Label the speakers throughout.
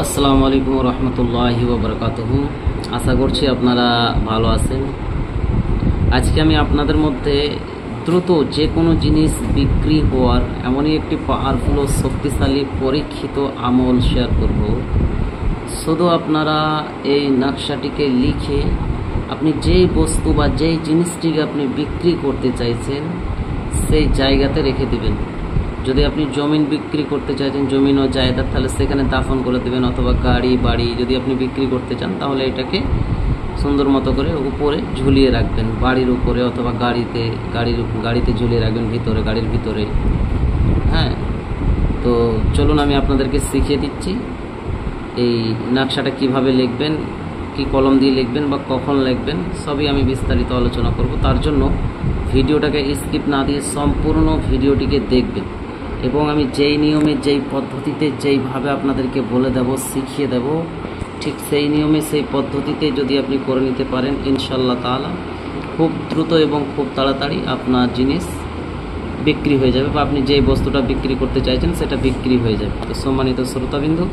Speaker 1: আসসালামু আলাইকুম রহমতুল্লাহি ওয়া বারাকাতুহু। আশা করছি আপনারা ভালো আছেন। আজকে আমি আপনাদের মধ্যে দ্রুত যে কোনো জিনিস বিক্রি হওয়ার এমনই একটি পাওয়ারফুল ও শক্তিশালী পরীক্ষিত আমল শেয়ার করব। শুধু আপনারা এই নকশাটিকে লিখে আপনি যেই বস্তু বা যেই জিনিসটিকে আপনি বিক্রি করতে চাইছেন সেই জায়গাতে রেখে দিবেন। যদি আপনি জমিন বিক্রি করতে চাইছেন, জমিন ও জায়দাদ, তাহলে সেখানে দাফন করে দেবেন। অথবা গাড়ি বাড়ি যদি আপনি বিক্রি করতে চান তাহলে এটাকে সুন্দর মতো করে উপরে ঝুলিয়ে রাখবেন, বাড়ির উপরে অথবা গাড়িতে ঝুলিয়ে রাখবেন, গাড়ির ভিতরে। হ্যাঁ, তো চলুন আমি আপনাদেরকে শিখিয়ে দিচ্ছি এই নকশাটা কিভাবে লিখবেন, কি কলম দিয়ে লিখবেন বা কখন লিখবেন, সবই আমি বিস্তারিত আলোচনা করব। তার জন্য ভিডিওটাকে স্কিপ না দিয়ে সম্পূর্ণ ভিডিওটিকে দেখবেন এবং আমি যেই নিয়মে, যেই পদ্ধতিতে, যেইভাবে আপনাদেরকে বলে দেব, শিখিয়ে দেব, ঠিক সেই নিয়মে, সেই পদ্ধতিতে যদি আপনি করে নিতে পারেন ইনশাআল্লাহ তাআলা খুব দ্রুত এবং খুব তাড়াতাড়ি আপনার জিনিস বিক্রি হয়ে যাবে বা আপনি যেই বস্তুটা বিক্রি করতে চাইছেন সেটা বিক্রি হয়ে যাবে। তো সম্মানিত শ্রোতাবিন্দু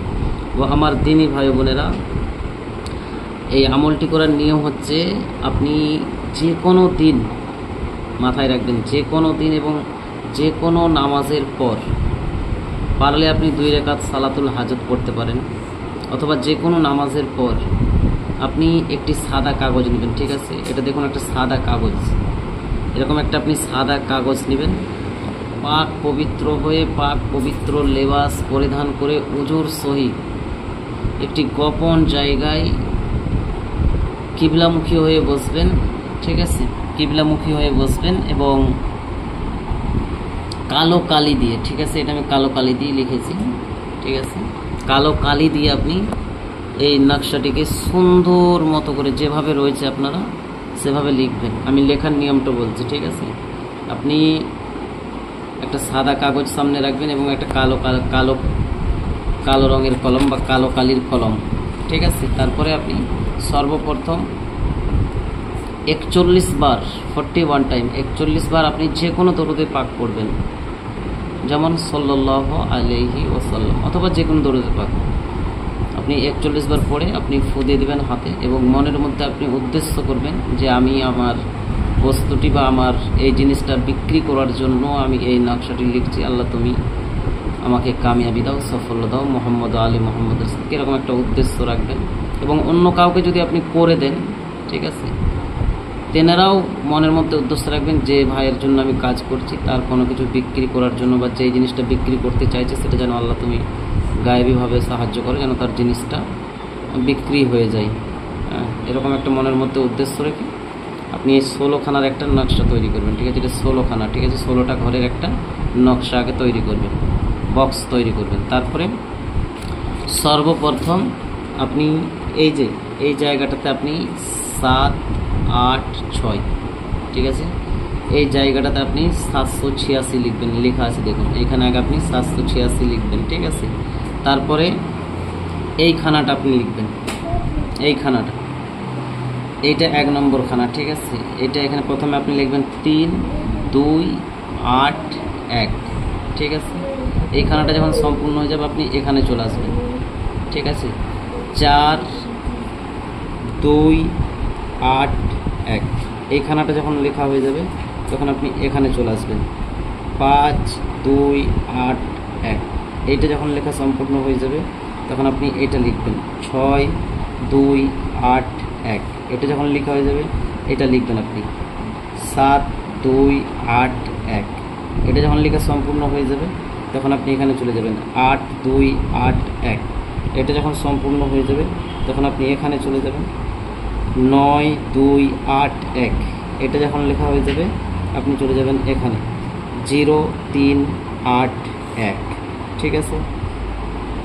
Speaker 1: ও আমার দিনী ভাই বোনেরা, এই আমলটি করার নিয়ম হচ্ছে আপনি যে কোনো দিন, মাথায় রাখবেন, যে কোনো দিন এবং যে কোনো নামাজের পর পারলে আপনি 2 রাকাত সালাতুল হাজত পড়তে পারেন। অথবা যে কোনো নামাজের পর আপনি একটি সাদা কাগজ নেবেন। ঠিক আছে, এটা দেখুন একটা সাদা কাগজ, এরকম একটা আপনি সাদা কাগজ নেবেন। পাক পবিত্র হয়ে, পাক পবিত্র লেবাস পরিধান করে উজুর সহিত একটি গোপন জায়গায় কিবলামুখী হয়ে বসবেন। ঠিক আছে, কিবলামুখী হয়ে বসবেন এবং কালো কালি দিয়ে, ঠিক আছে, এটা আমি কালো কালি দিয়ে লিখেছি। ঠিক আছে, কালো কালি দিয়ে আপনি এই নকশাটিকে সুন্দর মতো করে যেভাবে রয়েছে আপনারা সেভাবে লিখবেন। আমি লেখার নিয়মটা বলছি। ঠিক আছে, আপনি একটা সাদা কাগজ সামনে রাখবেন এবং একটা কালো রঙের কলম বা কালো কালির কলম। ঠিক আছে, তারপরে আপনি সর্বপ্রথম 41 বার, 41 টাইম, 41 বার আপনি যে কোনো দরুদে পাক পড়বেন, যেমন সাল্লাল্লাহু আলাইহি ওয়াসাল্লাম অথবা যে কোনো দরুদে পাক আপনি 41 বার পড়ে আপনি ফু দিয়ে দেবেন হাতে এবং মনের মধ্যে আপনি উদ্দেশ্য করবেন যে আমি আমার বস্তুটি বা আমার এই জিনিসটা বিক্রি করার জন্য আমি এই নকশাটি লিখছি। আল্লাহ তুমি আমাকে কামিয়াবি দাও, সাফল্য দাও, মোহাম্মদ আলী মোহাম্মদের সাথে, এরকম একটা উদ্দেশ্য রাখবেন। এবং অন্য কাউকে যদি আপনি করে দেন, ঠিক আছে, তেনারাও মনের মধ্যে উদ্দেশ্য রাখবেন যে ভাইয়ের জন্য আমি কাজ করছি, তার কোনো কিছু বিক্রি করার জন্য বা যেই জিনিসটা বিক্রি করতে চাইছে সেটা যেন আল্লাহ তুমি গায়েবীভাবে সাহায্য করো, যেন তার জিনিসটা বিক্রি হয়ে যায়। এরকম একটা মনের মধ্যে উদ্দেশ্য রেখে আপনি এই 16খানার একটা নকশা তৈরি করবেন। ঠিক আছে, এটা 16খানা। ঠিক আছে, 16টা ঘরের একটা নকশা আগে তৈরি করবেন, বক্স তৈরি করবেন। তারপরে সর্বপ্রথম আপনি এই জায়গাটাতে আপনি 7, 8, 6, ঠিক আছে, এই জায়গাটাতে আপনি 786 লিখবেন, লেখা আছে দেখুন এইখানে আগে আপনি 786 লিখবেন। ঠিক আছে, তারপরে এই খানাটা আপনি লিখবেন, এই খানাটা, এইটা 1 নম্বর খানা। ঠিক আছে, এটা এখানে প্রথমে আপনি লিখবেন 3, 2, 8, 1। ঠিক আছে, এই খানাটা যখন সম্পূর্ণ হয়ে যাবে আপনি এখানে চলে আসবেন। ঠিক আছে, 4, 2, 8, 1, এই খানাটা যখন লেখা হয়ে যাবে তখন আপনি এখানে চলে আসবেন। 5, 2, 8, 1, এইটা যখন লেখা সম্পূর্ণ হয়ে যাবে তখন আপনি এটা লিখবেন। 6, 2, 8, 1, এটা যখন লেখা হয়ে যাবে এটা লিখবেন আপনি। 7, 2, 8, 1, এটা যখন লেখা সম্পূর্ণ হয়ে যাবে তখন আপনি এখানে চলে যাবেন। 8, 2, 8, 1, এটা যখন সম্পূর্ণ হয়ে যাবে তখন আপনি এখানে চলে যাবেন। 9, 2, 8, 1, এটা যখন লেখা হয়ে যাবে আপনি চলে যাবেন এখানে। 0, 3, 8, 1, ঠিক আছে,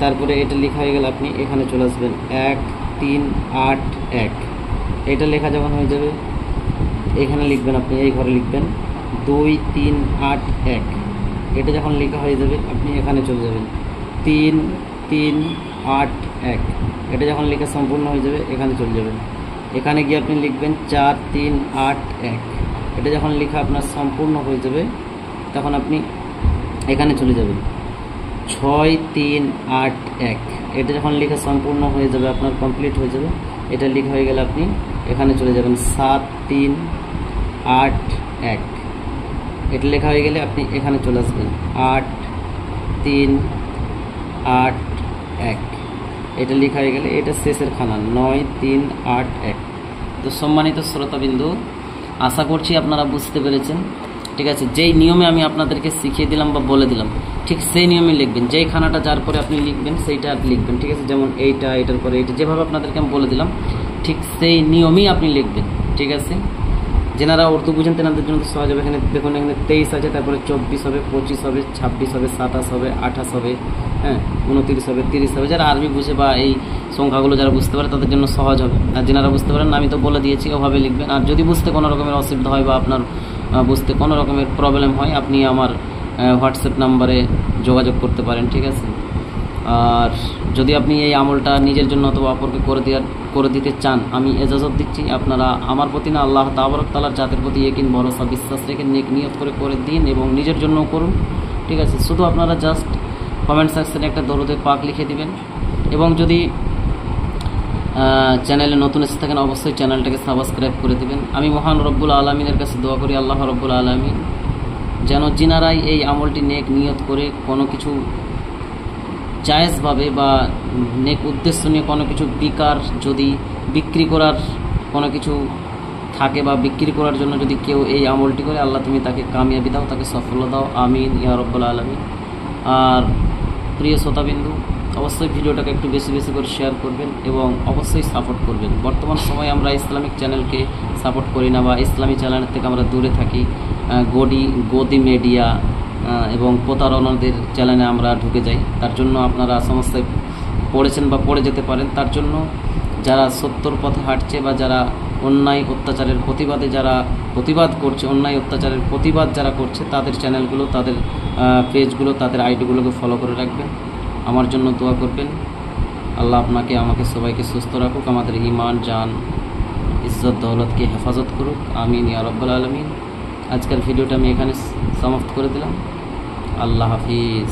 Speaker 1: তারপরে এটা লেখা হয়ে গেলে আপনি এখানে চলে আসবেন। 1, 3, 8, 1, এটা লেখা যখন হয়ে যাবে এখানে লিখবেন আপনি, এই ঘরে লিখবেন 2, 3, 8, 1, এটা যখন লেখা হয়ে যাবে আপনি এখানে চলে যাবেন। 3, 3, 8, 1, এটা যখন লেখা সম্পূর্ণ হয়ে যাবে এখানে চলে যাবেন। এখানে গিয়ে আপনি লিখবেন 4, 3, 8, 1, এটা যখন লেখা আপনার সম্পূর্ণ হয়ে যাবে তখন আপনি এখানে চলে যাবেন। 6, 3, 8, 1, এটা যখন লেখা সম্পূর্ণ হয়ে যাবে, আপনার কমপ্লিট হয়ে যাবে, এটা লেখা হয়ে গেলে আপনি এখানে চলে যাবেন 7381। এটা লেখা হয়ে গেলে আপনি এখানে চলে আসবেন 8381। এটা লেখা হয়ে গেলে এটা শেষের খানা 9381। তো সম্মানিত শ্রোতাবিন্দু, আশা করছি আপনারা বুঝতে পেরেছেন। ঠিক আছে, যেই নিয়মে আমি আপনাদেরকে শিখিয়ে দিলাম বা বলে দিলাম, ঠিক সেই নিয়মে লিখবেন। যেই খানাটা যার পরে আপনি লিখবেন সেইটা লিখবেন। ঠিক আছে, যেমন এইটা, এটার পরে এইটা, যেভাবে আপনাদেরকে আমি বলে দিলাম ঠিক সেই নিয়মেই আপনি লিখবেন। ঠিক আছে, যেনারা উর্দু বুঝেন তেনাদের জন্য তো সহজ হবে। এখানে দেখুন, এখানে 23 আছে, তারপরে 24 হবে, 25 হবে, 26 হবে, 27 হবে, 28 হবে, হ্যাঁ 29 হবে, 30 হবে। যারা আরবি বুঝে বা এই সংখ্যাগুলো যারা বুঝতে পারে তাদের জন্য সহজ হবে। আর যেনারা বুঝতে পারেন না, আমি তো বলে দিয়েছি, ওভাবে লিখবেন। আর যদি বুঝতে কোনো রকমের অসুবিধা হয় বা আপনার বুঝতে কোনো রকমের প্রবলেম হয়, আপনি আমার হোয়াটসঅ্যাপ নাম্বারে যোগাযোগ করতে পারেন। ঠিক আছে, আর যদি আপনি এই আমলটা নিজের জন্য অথবা অপরকে করে দিতে চান, আমি এজাজত দিচ্ছি। আপনারা আমার প্রতি না, আল্লাহ তাবারক তাআলার জাতের প্রতি ইয়াকিন, ভরসা, বিশ্বাস রেখে নেক নিয়ত করে দিন এবং নিজের জন্যও করুন। ঠিক আছে, শুধু আপনারা জাস্ট কমেন্ট সেকশনে একটা দরুদে পাক লিখে দিবেন। এবং যদি চ্যানেলে নতুন এসে থাকেন, অবশ্যই চ্যানেলটাকে সাবস্ক্রাইব করে দেবেন। আমি মহান রব্বুল আলমিনের কাছে দোয়া করি, আল্লাহ রব্বুল আলমিন যেন যিনারাই এই আমলটি নেক নিয়ত করে কোনো কিছু জায়েজভাবে বা নেক উদ্দেশ্য নিয়ে কোনো কিছু যদি বিক্রি করার কোনো কিছু থাকে বা বিক্রি করার জন্য যদি কেউ এই আমলটি করে, আল্লাহ তুমি তাকে কামিয়াবি দাও, তাকে সাফল্য দাও, আমিন ইয়া রব্বুল আলামিন। আর প্রিয় শ্রোতাবিন্দু, অবশ্যই ভিডিওটাকে একটু বেশি বেশি করে শেয়ার করবেন এবং অবশ্যই সাপোর্ট করবেন। বর্তমান সময়ে আমরা ইসলামিক চ্যানেলকে সাপোর্ট করি না বা ইসলামী চ্যানেল থেকে আমরা দূরে থাকি। গদি মিডিয়া এবং প্রতারণাদের চ্যানেলে আমরা ঢুকে যাই। তার জন্য আপনারা সমস্যায় পড়েছেন বা পড়ে যেতে পারেন। তার জন্য যারা সত্যর পথে হাঁটছে বা যারা অন্যায় অত্যাচারের প্রতিবাদে যারা প্রতিবাদ করছে, অন্যায় অত্যাচারের প্রতিবাদ যারা করছে, তাদের চ্যানেলগুলো, তাদের পেজগুলো, তাদের আইডিগুলোকে ফলো করে রাখবেন। আমার জন্য দোয়া করবেন। আল্লাহ আপনাকে, আমাকে, সবাইকে সুস্থ রাখুক, আমাদের ঈমান, জান, ইজ্জত, দৌলতকে হেফাজত করুক, আমিন ইয়া রাব্বুল আলামিন। আজকের ভিডিওটা আমি এখানে সমাপ্ত করে দিলাম। আল্লাহ হাফিজ।